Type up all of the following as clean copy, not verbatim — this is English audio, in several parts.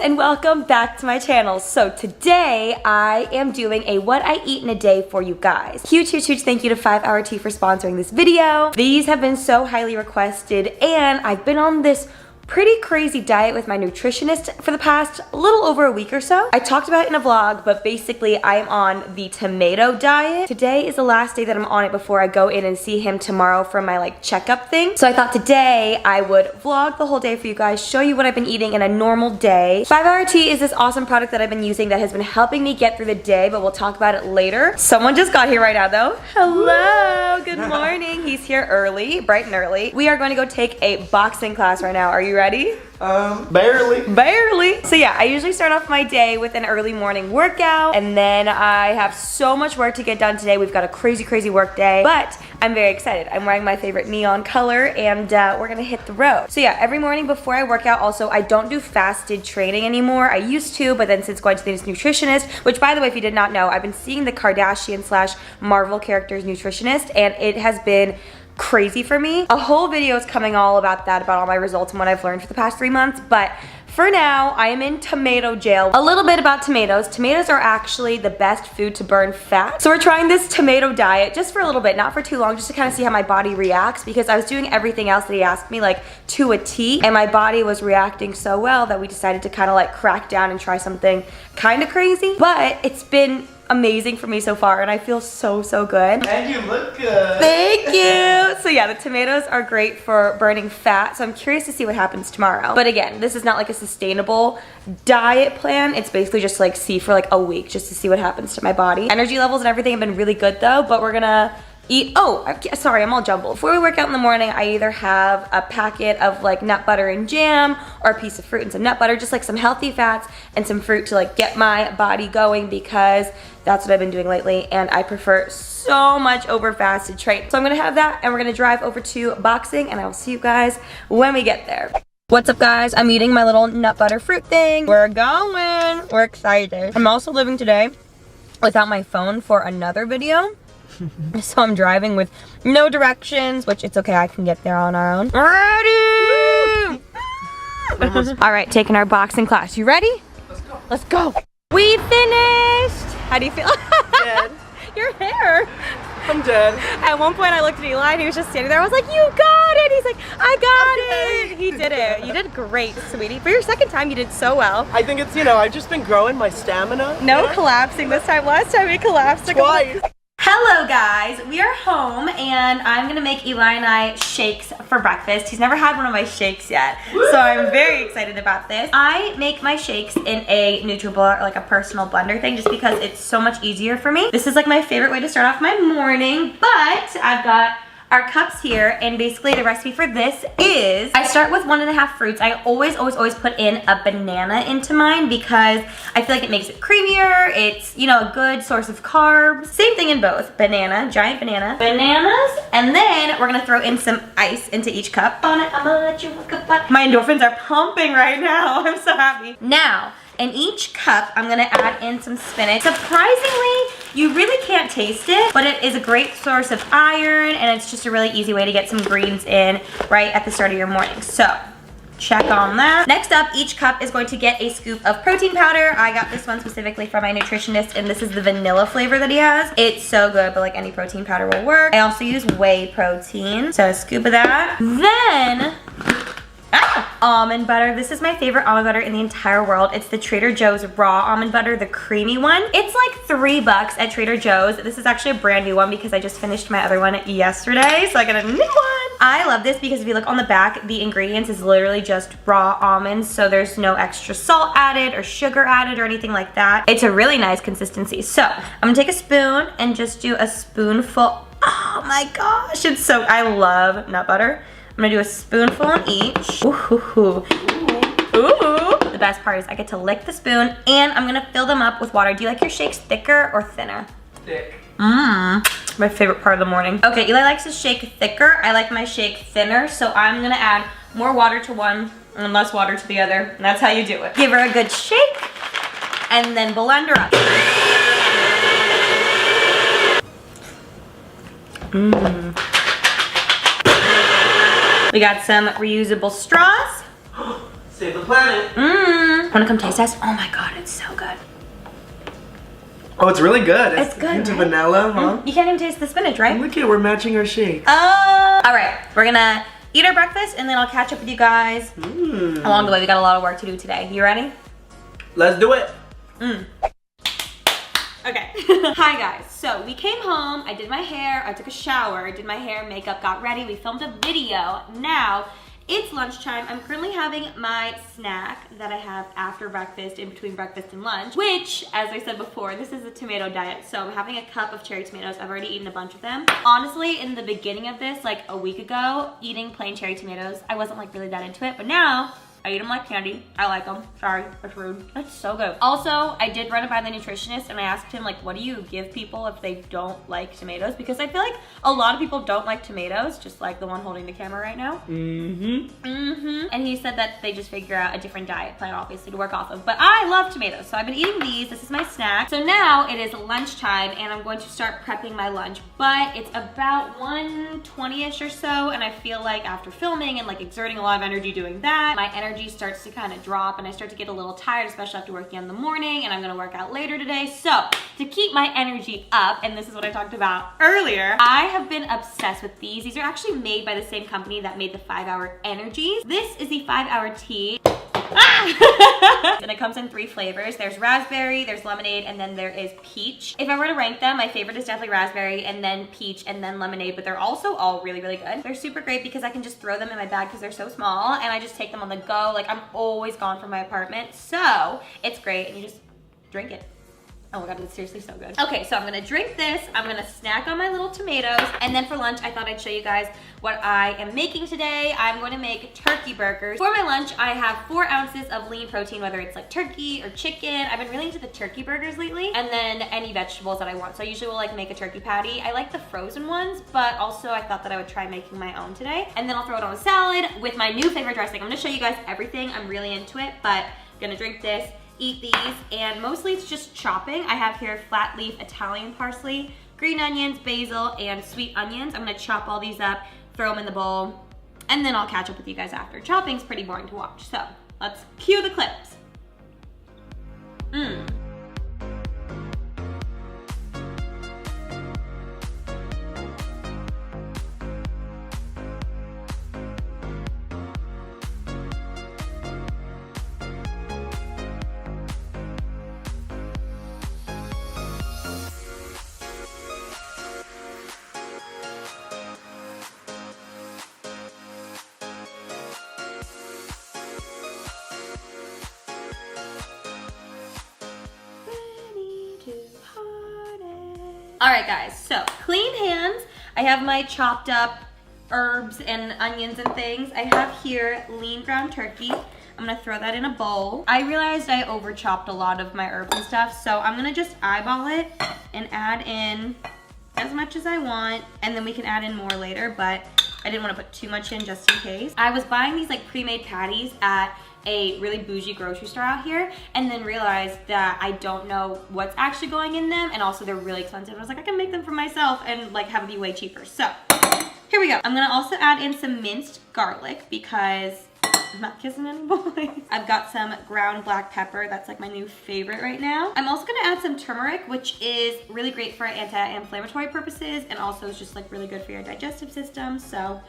and welcome back to my channel. So today I am doing a what I eat in a day for you guys. Huge thank you to 5 Hour Tea for sponsoring this video. These have been so highly requested and I've been on this pretty crazy diet with my nutritionist for the past little over a week or so. I talked about it in a vlog, but basically I am on the tomato diet. Today is the last day that I'm on it before I go in and see him tomorrow for my checkup thing. So I thought today I would vlog the whole day for you guys, show you what I've been eating in a normal day. 5 Hour Tea is this awesome product that I've been using that has been helping me get through the day, but we'll talk about it later. Someone just got here right now though. Hello, good morning. He's here early, bright and early. We are going to go take a boxing class right now. Are you ready? Barely. So yeah, I usually start off my day with an early morning workout and then I have so much work to get done today. We've got a crazy work day, but I'm very excited. I'm wearing my favorite neon color and we're gonna hit the road. So yeah, every morning before I work out, also I don't do fasted training anymore. I used to, but then since going to this nutritionist, which by the way, if you did not know, I've been seeing the Kardashian / Marvel characters nutritionist and it has been crazy for me. A whole video is coming all about that, about all my results and what I've learned for the past 3 months, but for now, I am in tomato jail. A little bit about tomatoes. Tomatoes are actually the best food to burn fat. So we're trying this tomato diet just for a little bit, not for too long, just to kind of see how my body reacts because I was doing everything else that he asked me to a T and my body was reacting so well that we decided to kind of crack down and try something kind of crazy. But it's been amazing for me so far and I feel so good. And you look good. Thank you. So yeah, the tomatoes are great for burning fat, so I'm curious to see what happens tomorrow. But again, this is not a sustainable diet plan. It's basically just see for a week just to see what happens to my body. Energy levels and everything have been really good though, but we're gonna eat, sorry, I'm all jumbled. Before we work out in the morning, I either have a packet of nut butter and jam or a piece of fruit and some nut butter, just some healthy fats and some fruit to get my body going because that's what I've been doing lately and I prefer so much over fasted training. So I'm gonna have that and we're gonna drive over to boxing and I will see you guys when we get there. What's up guys? I'm eating my little nut butter fruit thing. We're going. We're excited. I'm also living today without my phone for another video. So I'm driving with no directions, which it's okay, I can get there on our own. Ready? All right, taking our boxing class. You ready? Let's go. We finished. How do you feel? Dead. Your hair. I'm dead. At one point I looked at Eli and he was just standing there. I was like, you got it. He's like, I got it. He did it. You did great, sweetie. For your second time, you did so well. I think it's, I've just been growing my stamina. No collapsing this time. Last time we collapsed. Twice. Hello guys, we are home and I'm gonna make Eli and I shakes for breakfast. He's never had one of my shakes yet, so I'm very excited about this. I make my shakes in a NutriBlender, a personal blender thing, just because it's so much easier for me. This is my favorite way to start off my morning, but I've got our cups here and basically the recipe for this is I start with 1.5 fruits. I always put in a banana into mine because I feel like it makes it creamier. It's, a good source of carbs. Same thing in both. Banana, giant banana, bananas, and then we're gonna throw in some ice into each cup. I'm gonna let you look up. My endorphins are pumping right now. I'm so happy. Now, in each cup, I'm gonna add in some spinach. Surprisingly, you really can't taste it, but it is a great source of iron and it's just a really easy way to get some greens in right at the start of your morning. So, check on that. Next up, each cup is going to get a scoop of protein powder. I got this one specifically from my nutritionist and this is the vanilla flavor that he has. It's so good, but any protein powder will work. I also use whey protein, so a scoop of that. Then, almond butter. This is my favorite almond butter in the entire world. It's the Trader Joe's raw almond butter, the creamy one. It's $3 at Trader Joe's. This is actually a brand new one because I just finished my other one yesterday, so I got a new one. I love this because if you look on the back, the ingredients is literally just raw almonds, so there's no extra salt added or sugar added or anything like that. It's a really nice consistency. So I'm gonna take a spoon and just do a spoonful. Oh my gosh, it's so, I love nut butter. I'm gonna do a spoonful in each. Ooh. The best part is I get to lick the spoon and I'm gonna fill them up with water. Do you like your shakes thicker or thinner? Thick. My favorite part of the morning. Okay, Eli likes his shake thicker. I like my shake thinner, so I'm gonna add more water to one and less water to the other. And that's how you do it. Give her a good shake and then blend her up. We got some reusable straws. Save the planet. Wanna come taste test? Oh my god, it's so good. Oh, it's really good. It's good, Hint of right? vanilla, huh? You can't even taste the spinach, right? Look at, we're matching our shakes. All right, we're gonna eat our breakfast and then I'll catch up with you guys along the way. We got a lot of work to do today. You ready? Let's do it. Okay. Hi guys. So we came home, I did my hair, I took a shower, did my hair, makeup, got ready, we filmed a video. Now it's lunchtime. I'm currently having my snack that I have after breakfast, in between breakfast and lunch, which, as I said before, this is a tomato diet. So I'm having a cup of cherry tomatoes. I've already eaten a bunch of them. Honestly, in the beginning of this, like a week ago, eating plain cherry tomatoes, I wasn't like really that into it, but now I eat them like candy. I like them. Sorry, that's rude. That's so good. Also, I did run it by the nutritionist and I asked him, like, what do you give people if they don't like tomatoes? Because I feel like a lot of people don't like tomatoes, just like the one holding the camera right now. And he said that they just figure out a different diet plan, obviously, to work off of. But I love tomatoes, so I've been eating these. This is my snack. So now it is lunchtime and I'm going to start prepping my lunch, but it's about 1:20-ish or so, and I feel like after filming and like exerting a lot of energy doing that, my energy starts to kind of drop and I start to get a little tired, especially after working in the morning, and I'm gonna work out later today. So to keep my energy up, and this is what I talked about earlier, I have been obsessed with these. These are actually made by the same company that made the 5-Hour Energies. This is the 5-Hour Tea. And it comes in 3 flavors. There's raspberry, there's lemonade, and then there is peach. If I were to rank them, my favorite is definitely raspberry, and then peach, and then lemonade, but they're also all really, really good. They're super great because I can just throw them in my bag because they're so small, and I just take them on the go. Like, I'm always gone from my apartment, so it's great, and you just drink it. Oh my god, it's seriously so good. Okay, so I'm gonna drink this, I'm gonna snack on my little tomatoes, and then for lunch, I thought I'd show you guys what I am making today. I'm going to make turkey burgers. For my lunch, I have 4 ounces of lean protein, whether it's like turkey or chicken. I've been really into the turkey burgers lately, and then any vegetables that I want. So I usually will like make a turkey patty. I like the frozen ones, but also I thought that I would try making my own today. And then I'll throw it on a salad with my new favorite dressing. I'm gonna show you guys everything. I'm really into it, but I'm gonna drink this, eat these, and mostly it's just chopping. I have here flat leaf Italian parsley, green onions, basil, and sweet onions. I'm gonna chop all these up, throw them in the bowl, and then I'll catch up with you guys after. Chopping's pretty boring to watch, so let's cue the clips. All right, guys, so clean hands. I have my chopped up herbs and onions and things. I have here lean ground turkey. I'm gonna throw that in a bowl. I realized I over chopped a lot of my herbs and stuff, so I'm gonna just eyeball it and add in as much as I want, and then we can add in more later, but I didn't wanna put too much in just in case. I was buying these like pre-made patties at a really bougie grocery store out here, and then realized that I don't know what's actually going in them, and also they're really expensive. I was like, I can make them for myself and like have it be way cheaper. So here we go. I'm gonna also add in some minced garlic because I'm not kissing any boys. I've got some ground black pepper. That's like my new favorite right now. I'm also gonna add some turmeric, which is really great for anti-inflammatory purposes, and also is just like really good for your digestive system. So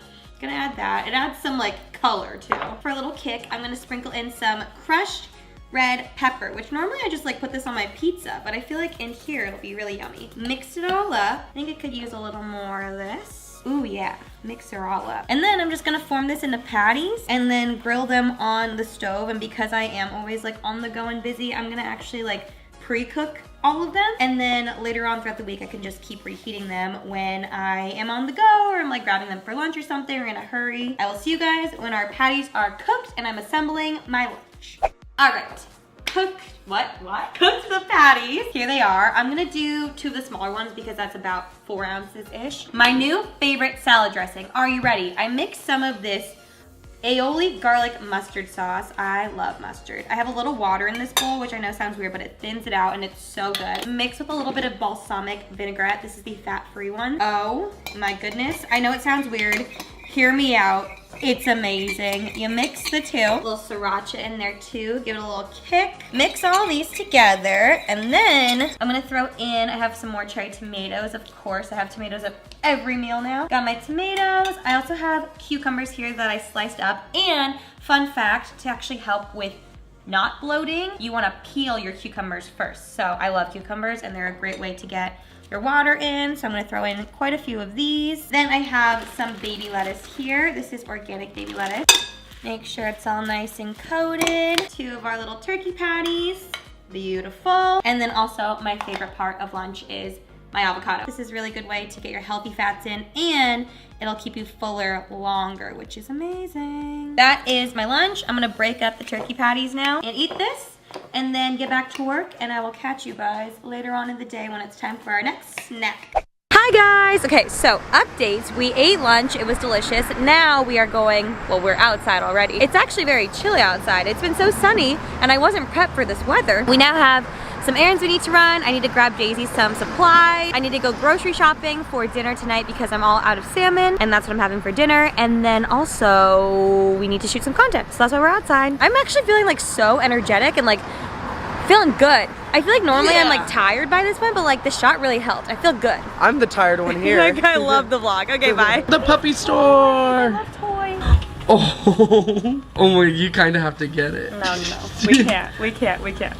gonna add that. It adds some like color too. For a little kick, I'm gonna sprinkle in some crushed red pepper, which normally I just like put this on my pizza, but I feel like in here it'll be really yummy. Mix it all up. I think it could use a little more of this. Ooh yeah, mix her all up. And then I'm just gonna form this into patties and then grill them on the stove. And because I am always like on the go and busy, I'm gonna actually like pre-cook all of them, and then later on throughout the week I can just keep reheating them when I am on the go, or I'm like grabbing them for lunch or something, or in a hurry. I will see you guys when our patties are cooked and I'm assembling my lunch. All right, cooked the patties. Here they are. I'm gonna do 2 of the smaller ones because that's about 4 ounces-ish. My new favorite salad dressing. Are you ready? I mixed some of this aioli garlic mustard sauce. I love mustard. I have a little water in this bowl, which I know sounds weird, but it thins it out and it's so good. Mixed with a little bit of balsamic vinaigrette. This is the fat-free one. Oh my goodness. I know it sounds weird. hear me out. It's amazing. You mix the two. A little sriracha in there too. Give it a little kick. Mix all these together. And then I'm gonna throw in, I have some more cherry tomatoes. Of course, I have tomatoes at every meal now. Got my tomatoes. I also have cucumbers here that I sliced up. And fun fact, to actually help with not bloating, you wanna peel your cucumbers first. So I love cucumbers and they're a great way to get your water in, so I'm gonna throw in quite a few of these. Then I have some baby lettuce here. This is organic baby lettuce. Make sure it's all nice and coated. 2 of our little turkey patties. Beautiful. And then also my favorite part of lunch is my avocado. This is a really good way to get your healthy fats in, and it'll keep you fuller longer, which is amazing. That is my lunch. I'm gonna break up the turkey patties now and eat this, and then get back to work, and I will catch you guys later on in the day when it's time for our next snack. Hi guys! Okay, so updates. We ate lunch, it was delicious. Now we are going, well, we're outside already. It's actually very chilly outside. It's been so sunny, and I wasn't prepped for this weather. We now have some errands we need to run. I need to grab Daisy some supplies. I need to go grocery shopping for dinner tonight because I'm all out of salmon, and that's what I'm having for dinner. And then also, we need to shoot some content, so that's why we're outside. I'm actually feeling like so energetic and like feeling good. I feel like normally I'm like tired by this point, but like the shot really helped. I feel good. I'm the tired one here. Like, I love the vlog. Okay, bye. The puppy store. I love toys. Oh, you kind of have to get it. No, we can't.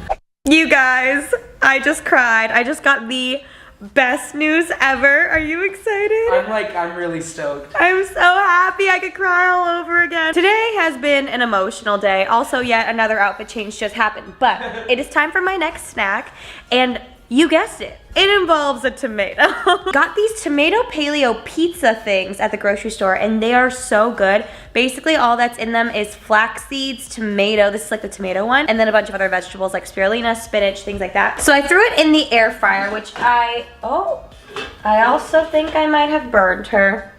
You guys, I just cried. I just got the best news ever. Are you excited? I'm really stoked. I'm so happy I could cry all over again. Today has been an emotional day. Also, yet another outfit change just happened, but it is time for my next snack, and you guessed it. It involves a tomato. Got these tomato paleo pizza things at the grocery store, and they are so good. Basically, all that's in them is flax seeds, tomato, this is like the tomato one, and then a bunch of other vegetables like spirulina, spinach, things like that. So I threw it in the air fryer, which I also think I might have burned her.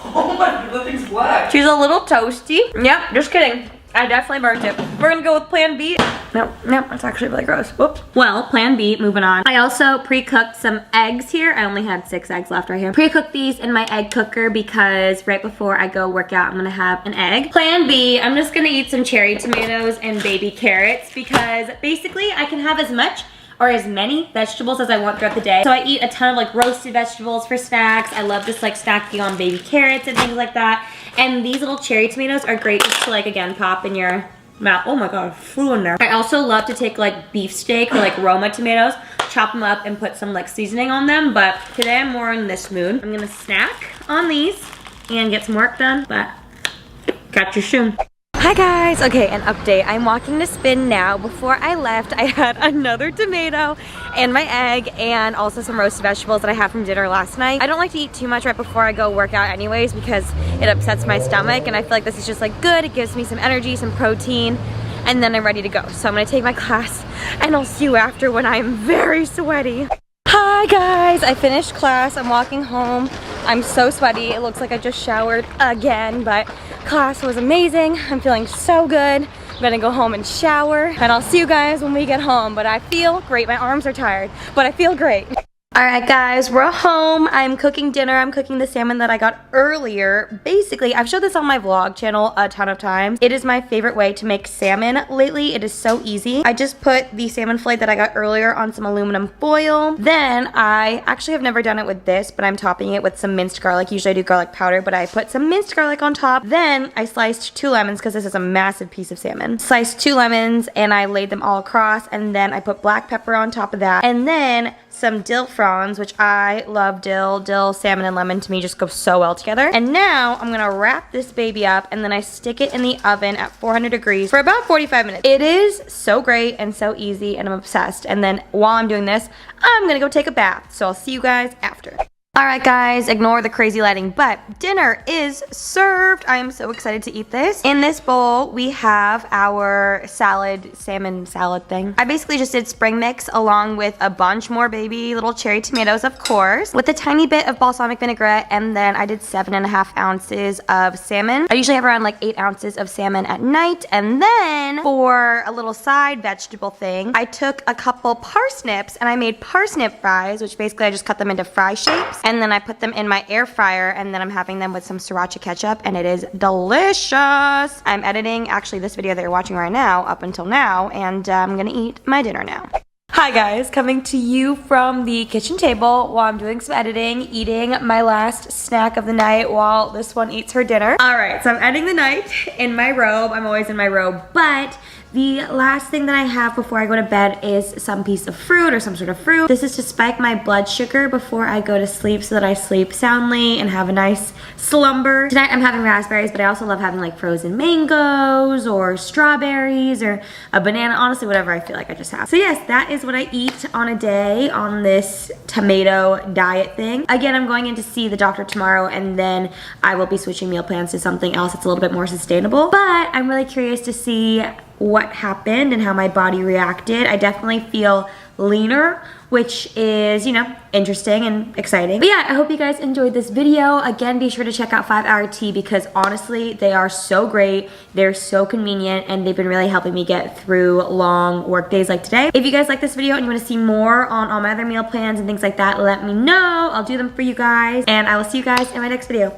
Oh my god, that thing's black. She's a little toasty. Yep, just kidding. I definitely burnt it. We're gonna go with plan B. No, that's actually really gross. Whoops. Well, plan B, moving on. I also pre-cooked some eggs here. I only had 6 eggs left right here. Pre-cooked these in my egg cooker because right before I go work out, I'm gonna have an egg. Plan B, I'm just gonna eat some cherry tomatoes and baby carrots because basically I can have as much or as many vegetables as I want throughout the day. So I eat a ton of like roasted vegetables for snacks. I love just like snacking on baby carrots and things like that. And these little cherry tomatoes are great just to like, again, pop in your mouth. Oh my god, flew in there. I also love to take like beefsteak or like Roma tomatoes, chop them up and put some like seasoning on them. But today I'm more in this mood. I'm gonna snack on these and get some work done, but catch you soon. Hi guys, okay, an update. I'm walking to Spin now. Before I left, I had another tomato and my egg and also some roasted vegetables that I had from dinner last night. I don't like to eat too much right before I go work out anyways because it upsets my stomach, and I feel like this is just like good. It gives me some energy, some protein, and then I'm ready to go. So I'm gonna take my class and I'll see you after when I'm very sweaty. Hi guys, I finished class. I'm walking home. I'm so sweaty. It looks like I just showered again, but class was amazing. I'm feeling so good. I'm gonna go home and shower, and I'll see you guys when we get home. But I feel great. My arms are tired, but I feel great. All right guys, we're home. I'm cooking dinner. I'm cooking the salmon that I got earlier. Basically, I've showed this on my vlog channel a ton of times. It is my favorite way to make salmon lately. It is so easy. I just put the salmon fillet that I got earlier on some aluminum foil. Then I actually have never done it with this, but I'm topping it with some minced garlic. Usually I do garlic powder, but I put some minced garlic on top. Then I sliced 2 lemons because this is a massive piece of salmon. Sliced 2 lemons and I laid them all across, and then I put black pepper on top of that. And then some dill fronds, which I love dill. Dill, salmon, and lemon to me just go so well together. And now I'm gonna wrap this baby up, and then I stick it in the oven at 400 degrees for about 45 minutes. It is so great and so easy, and I'm obsessed. And then while I'm doing this, I'm gonna go take a bath. So I'll see you guys after. Alright guys, ignore the crazy lighting, but dinner is served. I am so excited to eat this. In this bowl, we have our salad, salmon salad thing. I basically just did spring mix along with a bunch more baby little cherry tomatoes, of course, with a tiny bit of balsamic vinaigrette, and then I did 7.5 ounces of salmon. I usually have around like 8 ounces of salmon at night, and then for a little side vegetable thing, I took a couple parsnips and I made parsnip fries, which basically I just cut them into fry shapes. And then I put them in my air fryer, and then I'm having them with some sriracha ketchup, and it is delicious. I'm editing actually this video that you're watching right now up until now, and I'm gonna eat my dinner now. Hi guys, coming to you from the kitchen table while I'm doing some editing, eating my last snack of the night while this one eats her dinner. All right, so I'm ending the night in my robe. I'm always in my robe, but the last thing that I have before I go to bed is some piece of fruit or some sort of fruit. This is to spike my blood sugar before I go to sleep so that I sleep soundly and have a nice slumber. Tonight I'm having raspberries, but I also love having like frozen mangoes or strawberries or a banana, honestly, whatever I feel like I just have. So yes, that is what I eat on a day on this tomato diet thing. Again, I'm going in to see the doctor tomorrow, and then I will be switching meal plans to something else that's a little bit more sustainable. But I'm really curious to see what happened and how my body reacted. I definitely feel leaner, which is, you know, interesting and exciting. But yeah, I hope you guys enjoyed this video. Again, be sure to check out 5 Hour Tea because honestly, they are so great. They're so convenient, and they've been really helping me get through long work days like today. If you guys like this video and you want to see more on all my other meal plans and things like that, let me know. I'll do them for you guys, and I will see you guys in my next video.